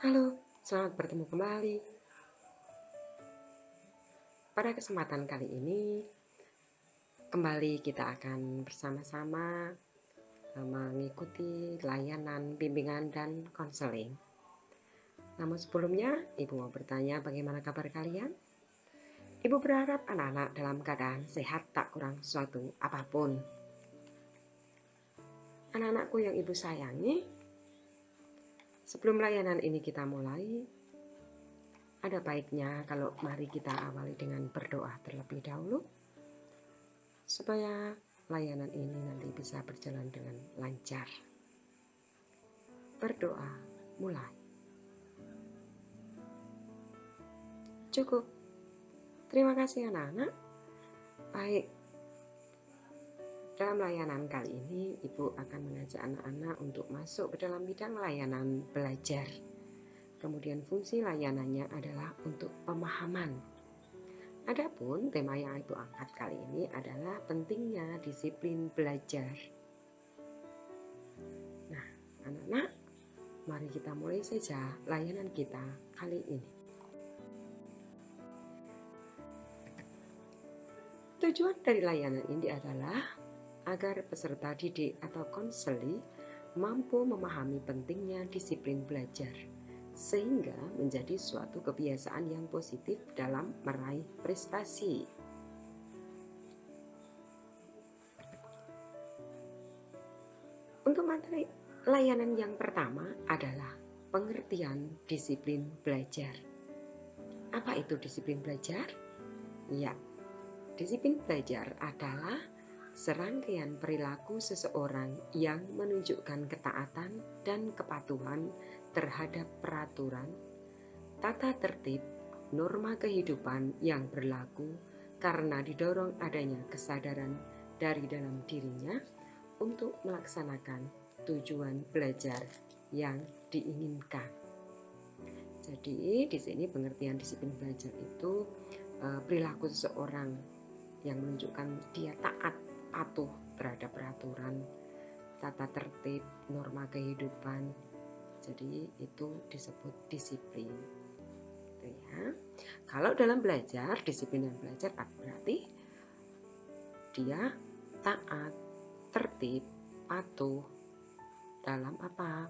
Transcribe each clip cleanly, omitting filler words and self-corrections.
Halo, selamat bertemu kembali. Pada kesempatan kali ini, kembali kita akan bersama-sama mengikuti layanan bimbingan dan konseling. Namun sebelumnya, Ibu mau bertanya bagaimana kabar kalian? Ibu berharap anak-anak dalam keadaan sehat tak kurang suatu apapun. Anak-anakku yang Ibu sayangi, sebelum layanan ini kita mulai, ada baiknya kalau mari kita awali dengan berdoa terlebih dahulu, supaya layanan ini nanti bisa berjalan dengan lancar. Berdoa, mulai. Cukup. Terima kasih anak-anak. Baik, dalam layanan kali ini Ibu akan mengajak anak-anak untuk masuk ke dalam bidang layanan belajar. Kemudian fungsi layanannya adalah untuk pemahaman. Adapun tema yang Ibu angkat kali ini adalah pentingnya disiplin belajar. Nah, anak-anak, mari kita mulai saja layanan kita kali ini. Tujuan dari layanan ini adalah agar peserta didik atau konseli mampu memahami pentingnya disiplin belajar, sehingga menjadi suatu kebiasaan yang positif dalam meraih prestasi. Untuk materi layanan yang pertama adalah pengertian disiplin belajar. Apa itu disiplin belajar? Ya, disiplin belajar adalah serangkaian perilaku seseorang yang menunjukkan ketaatan dan kepatuhan terhadap peraturan, tata tertib, norma kehidupan yang berlaku karena didorong adanya kesadaran dari dalam dirinya untuk melaksanakan tujuan belajar yang diinginkan. Jadi di sini pengertian disiplin belajar itu perilaku seseorang yang menunjukkan dia taat, patuh terhadap peraturan, tata tertib, norma kehidupan. Jadi itu disebut disiplin. Gitu ya. Kalau dalam belajar, disiplin dan belajar berarti dia taat, tertib, patuh dalam apa?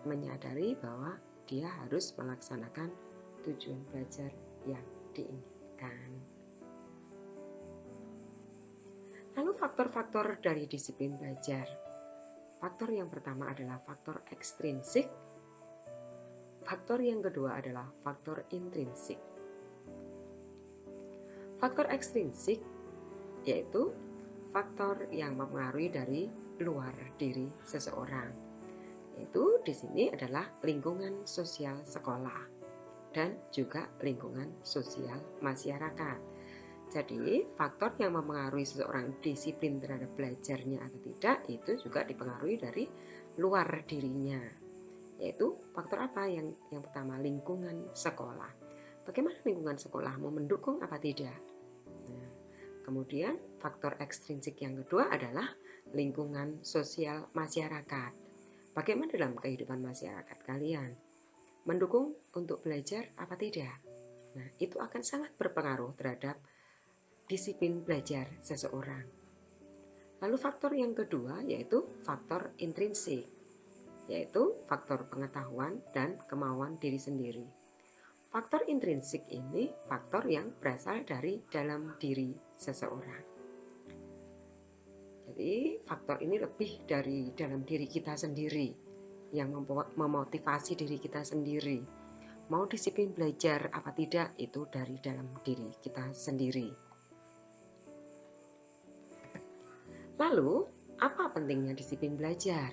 Menyadari bahwa dia harus melaksanakan tujuan belajar yang diinginkan. Lalu faktor-faktor dari disiplin belajar. Faktor yang pertama adalah faktor ekstrinsik. Faktor yang kedua adalah faktor intrinsik. Faktor ekstrinsik yaitu faktor yang mempengaruhi dari luar diri seseorang. Yaitu di sini adalah lingkungan sosial sekolah dan juga lingkungan sosial masyarakat. Jadi faktor yang mempengaruhi seseorang disiplin terhadap belajarnya atau tidak itu juga dipengaruhi dari luar dirinya. Yaitu faktor apa? Yang pertama, lingkungan sekolah. Bagaimana lingkungan sekolah mau mendukung apa tidak? Nah, kemudian faktor ekstrinsik yang kedua adalah lingkungan sosial masyarakat. Bagaimana dalam kehidupan masyarakat kalian? Mendukung untuk belajar apa tidak? Nah, itu akan sangat berpengaruh terhadap disiplin belajar seseorang. Lalu faktor yang kedua yaitu faktor intrinsik, yaitu faktor pengetahuan dan kemauan diri sendiri. Faktor intrinsik ini faktor yang berasal dari dalam diri seseorang. Jadi faktor ini lebih dari dalam diri kita sendiri, yang memotivasi diri kita sendiri. Mau disiplin belajar apa tidak itu dari dalam diri kita sendiri. Lalu, apa pentingnya disiplin belajar?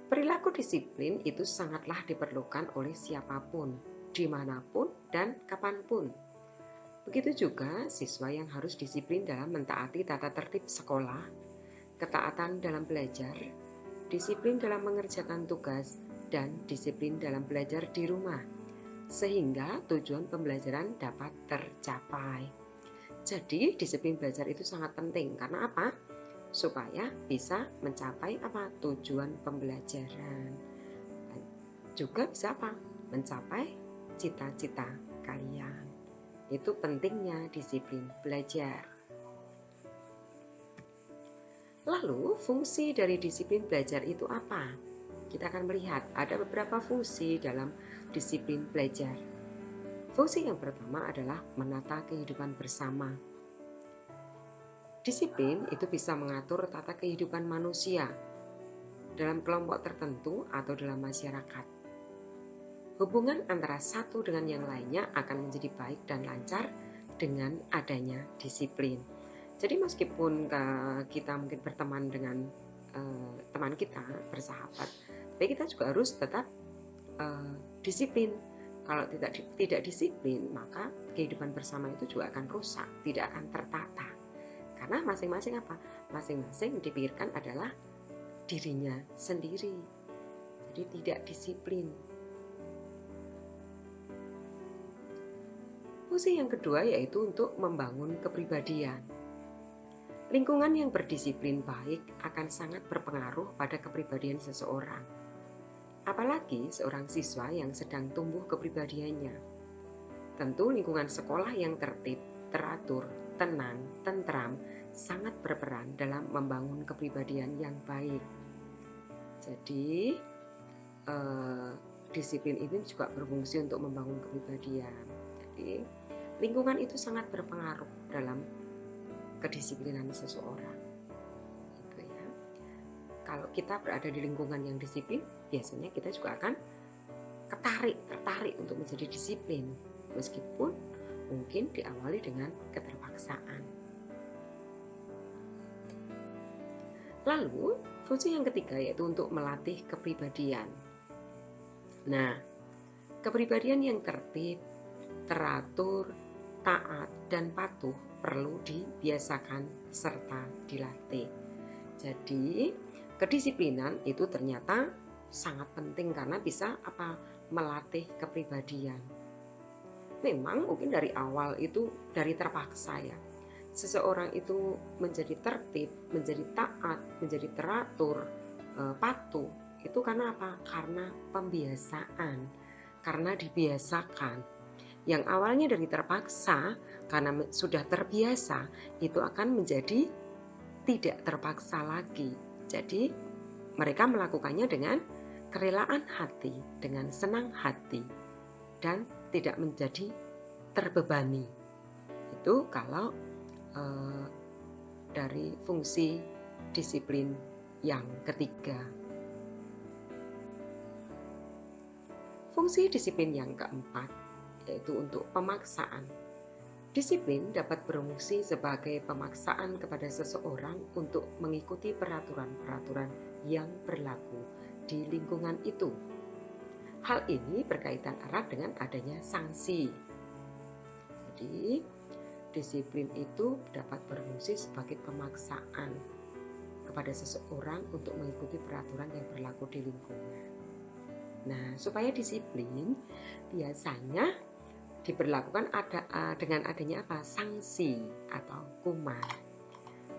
Perilaku disiplin itu sangatlah diperlukan oleh siapapun, dimanapun, dan kapanpun. Begitu juga siswa yang harus disiplin dalam mentaati tata tertib sekolah, ketaatan dalam belajar, disiplin dalam mengerjakan tugas, dan disiplin dalam belajar di rumah, sehingga tujuan pembelajaran dapat tercapai. Jadi disiplin belajar itu sangat penting karena apa? Supaya bisa mencapai apa? Tujuan pembelajaran. juga bisa apa? Mencapai cita-cita kalian. Itu pentingnya disiplin belajar. Lalu fungsi dari disiplin belajar itu apa? Kita akan melihat ada beberapa fungsi dalam disiplin belajar. Fungsi yang pertama adalah menata kehidupan bersama. Disiplin itu bisa mengatur tata kehidupan manusia dalam kelompok tertentu atau dalam masyarakat. Hubungan antara satu dengan yang lainnya akan menjadi baik dan lancar dengan adanya disiplin. Jadi meskipun kita mungkin berteman dengan teman kita, bersahabat, tapi kita juga harus tetap disiplin. Kalau tidak disiplin, maka kehidupan bersama itu juga akan rusak, tidak akan tertata. Karena masing-masing apa? Masing-masing dipikirkan adalah dirinya sendiri. Jadi tidak disiplin. Fungsi yang kedua yaitu untuk membangun kepribadian. Lingkungan yang berdisiplin baik akan sangat berpengaruh pada kepribadian seseorang. Apalagi seorang siswa yang sedang tumbuh kepribadiannya. Tentu lingkungan sekolah yang tertib, teratur, tenang, tentram sangat berperan dalam membangun kepribadian yang baik. Jadi disiplin ini juga berfungsi untuk membangun kepribadian. Jadi lingkungan itu sangat berpengaruh dalam kedisiplinan seseorang. Gitu ya. Kalau kita berada di lingkungan yang disiplin, biasanya kita juga akan tertarik untuk menjadi disiplin, meskipun mungkin diawali dengan keterpaksaan. Lalu, fungsi yang ketiga yaitu untuk melatih kepribadian. Nah, kepribadian yang tertib, teratur, taat, dan patuh perlu dibiasakan serta dilatih. Jadi, kedisiplinan itu ternyata sangat penting karena bisa melatih kepribadian. Memang mungkin dari awal itu dari terpaksa ya. Seseorang itu menjadi tertib, menjadi taat, menjadi teratur, patuh. Itu karena apa? Karena pembiasaan, karena dibiasakan. Yang awalnya dari terpaksa, karena sudah terbiasa, itu akan menjadi tidak terpaksa lagi. Jadi mereka melakukannya dengan kerelaan hati, dengan senang hati, dan tidak menjadi terbebani. Itu kalau dari fungsi disiplin yang ketiga. Fungsi disiplin yang keempat yaitu untuk pemaksaan. Disiplin dapat berfungsi sebagai pemaksaan kepada seseorang untuk mengikuti peraturan-peraturan yang berlaku di lingkungan itu. Hal ini berkaitan erat dengan adanya sanksi. Jadi, disiplin itu dapat berfungsi sebagai pemaksaan kepada seseorang untuk mengikuti peraturan yang berlaku di lingkungan. Nah, supaya disiplin biasanya diberlakukan dengan adanya sanksi atau hukuman.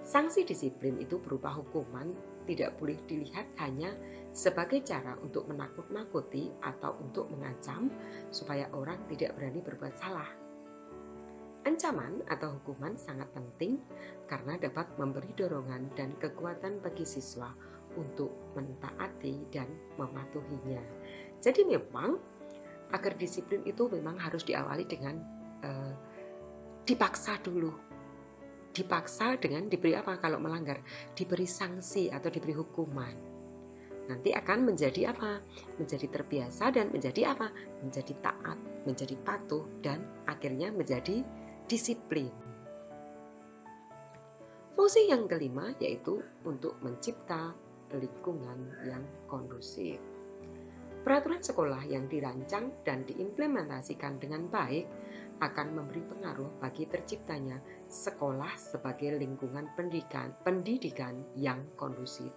Sanksi disiplin itu berupa hukuman, tidak boleh dilihat hanya sebagai cara untuk menakut-nakuti atau untuk mengancam supaya orang tidak berani berbuat salah. Ancaman atau hukuman sangat penting karena dapat memberi dorongan dan kekuatan bagi siswa untuk mentaati dan mematuhinya. Jadi memang agar disiplin itu memang harus diawali dengan dipaksa dulu. Dipaksa dengan diberi kalau melanggar? Diberi sanksi atau diberi hukuman. Nanti akan menjadi menjadi terbiasa dan menjadi menjadi taat, menjadi patuh, dan akhirnya menjadi disiplin. Fungsi yang kelima yaitu untuk mencipta lingkungan yang kondusif. Peraturan sekolah yang dirancang dan diimplementasikan dengan baik akan memberi pengaruh bagi terciptanya sekolah sebagai lingkungan pendidikan yang kondusif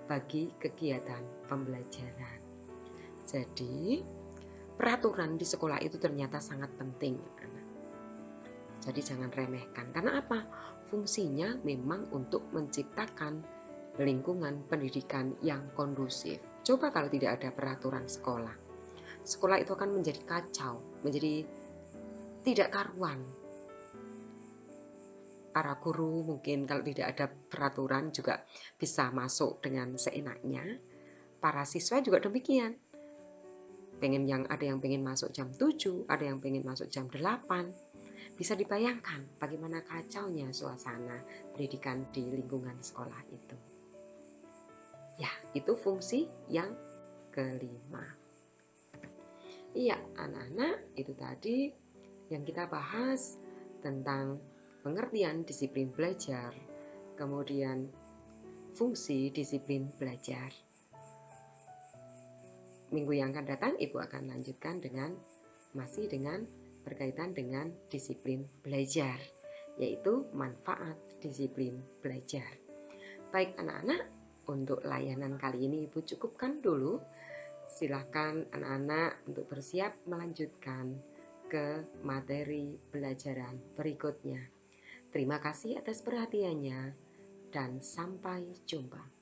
bagi kegiatan pembelajaran. Jadi, peraturan di sekolah itu ternyata sangat penting, anak. Jadi jangan remehkan. Karena apa? Fungsinya memang untuk menciptakan lingkungan pendidikan yang kondusif. Coba kalau tidak ada peraturan sekolah. sekolah itu akan menjadi kacau, menjadi tidak karuan. Para guru mungkin kalau tidak ada peraturan juga bisa masuk dengan seenaknya. Para siswa juga demikian. Ada yang pengen masuk jam 7, ada yang pengen masuk jam 8. Bisa dibayangkan bagaimana kacaunya suasana pendidikan di lingkungan sekolah itu. Ya, itu fungsi yang kelima. Iya, anak-anak, itu tadi yang kita bahas tentang pengertian disiplin belajar, kemudian fungsi disiplin belajar. Minggu yang akan datang Ibu akan lanjutkan masih dengan berkaitan dengan disiplin belajar, yaitu manfaat disiplin belajar. Baik anak-anak, untuk layanan kali ini Ibu cukupkan dulu. Silahkan anak-anak untuk bersiap melanjutkan ke materi pelajaran berikutnya. Terima kasih atas perhatiannya dan sampai jumpa.